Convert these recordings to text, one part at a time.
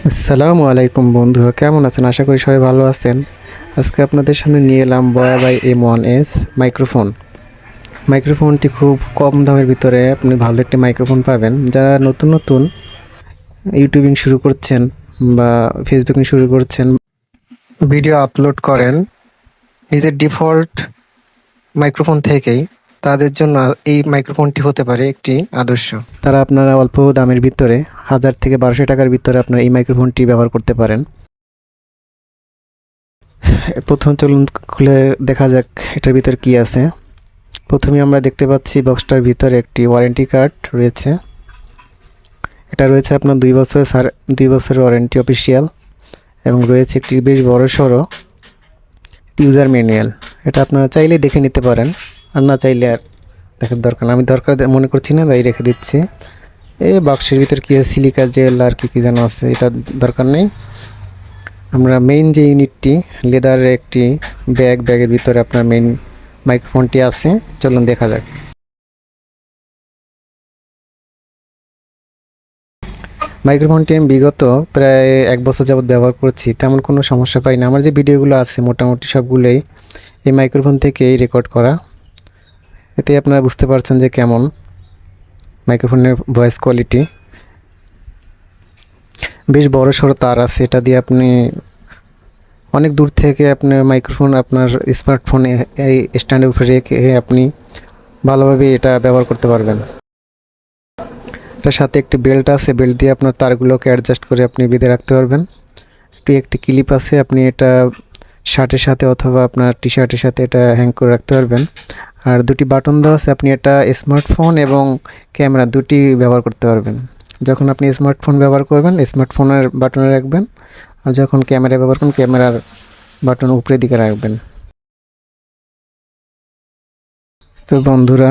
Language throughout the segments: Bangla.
আসসালামু আলাইকুম বন্ধুরা, কেমন আছেন? আশা করি সবাই ভালো আছেন। আজকে আপনাদের সামনে নিয়ে এলাম বয়াবাই M1S মাইক্রোফোনটি খুব কম দামের ভিতরে আপনি ভালো একটি মাইক্রোফোন পাবেন। যারা নতুন নতুন ইউটিউবিং শুরু করছেন বা ফেসবুকিং শুরু করছেন, ভিডিও আপলোড করেন নিজের ডিফল্ট মাইক্রোফোন থেকেই, তাদের জন্য এই মাইক্রোফোনটি হতে পারে একটি আদর্শ। তারা আপনারা অল্প দামের ভিতরে 1000 থেকে 1200 টাকার ভিতরে আপনারা এই মাইক্রোফোনটি ব্যবহার করতে পারেন। প্রথম চলুন খুলে দেখা যাক এটার ভিতর কি আছে। প্রথমে আমরা দেখতে পাচ্ছি বক্সটার ভিতরে একটি ওয়ারেন্টি কার্ড রয়েছে। এটা রয়েছে আপনার 2 বছরের ওয়ারেন্টি অফিসিয়াল, এবং রয়েছে একটি বেশ বড় সড়ো ইউজার ম্যানুয়াল। এটা আপনারা চাইলে দেখে নিতে পারেন, আর না চাইলে আর দেখার দরকার না। আমি দরকার মনে করছি না, তাই রেখে দিচ্ছি। এই বাক্সের ভিতর কী আছে, সিলিকা জেল আর কী যেন আছে, এটা দরকার নেই। আমরা মেইন যে ইউনিটটি, লেদারের একটি ব্যাগের ভিতরে আপনার মেইন মাইক্রোফোনটি আছে। চলুন দেখা যাক। মাইক্রোফোনটি আমি বিগত প্রায় 1 বছর যাবৎ ব্যবহার করছি, তেমন কোনো সমস্যা পাই না। আমার যে ভিডিওগুলো আছে মোটামুটি সবগুলোই এই মাইক্রোফোন থেকেই রেকর্ড করা। এতে আপনারা বুঝতে পারছেন যে কেমন মাইক্রোফোনের ভয়েস কোয়ালিটি। বেশ বড় সড়ো তার আছে, এটা দিয়ে আপনি অনেক দূর থেকে আপনার মাইক্রোফোন আপনার স্মার্টফোনে এই স্ট্যান্ডের উপরে রেখে আপনি ভালোভাবে এটা ব্যবহার করতে পারবেন। এটার সাথে একটি বেল্ট আছে, বেল্ট দিয়ে আপনার তারগুলোকে অ্যাডজাস্ট করে আপনি বেঁধে রাখতে পারবেন। একটি ক্লিপ আছে, আপনি এটা শার্টের সাথে অথবা আপনার টি শার্টের সাথে এটা হ্যাং করে রাখতে পারবেন। আর 2টি বাটন দেওয়া আছে, আপনি এটা স্মার্টফোন এবং ক্যামেরা দুটি ব্যবহার করতে পারবেন। যখন আপনি স্মার্টফোন ব্যবহার করবেন স্মার্টফোনের বাটনে রাখবেন, আর যখন ক্যামেরা ব্যবহার করবেন ক্যামেরার বাটন উপরের দিকে রাখবেন। তো বন্ধুরা,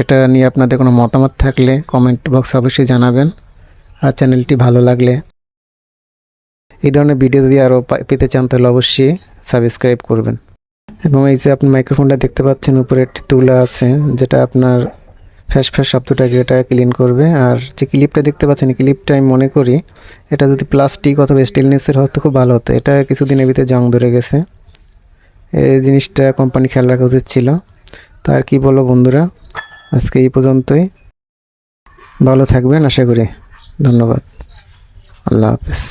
এটা নিয়ে আপনাদের কোনো মতামত থাকলে কমেন্ট বক্সে অবশ্যই জানাবেন। আর চ্যানেলটি ভালো লাগলে, এই ধরনের ভিডিও যদি আরও পেতে চান তাহলে অবশ্যই সাবস্ক্রাইব করবেন। এবং এই যে আপনি মাইক্রোফোনটা দেখতে পাচ্ছেন, উপরে একটি তুলা আছে যেটা আপনার ফ্যাস শব্দটাকে এটা ক্লিন করবে। আর যে ক্লিপটা দেখতে পাচ্ছেন, এই ক্লিপটা আমি মনে করি এটা যদি প্লাস্টিক অথবা স্টেনলেসের হতো খুব ভালো হতো। এটা কিছুদিনের ভিতরে জং ধরে গেছে, এই জিনিসটা কোম্পানি খেয়াল রাখা উচিত ছিল। তো আর কি বলবো বন্ধুরা, আজকে এই পর্যন্তই। ভালো থাকবেন আশা করি। ধন্যবাদ। আল্লাহ হাফেজ।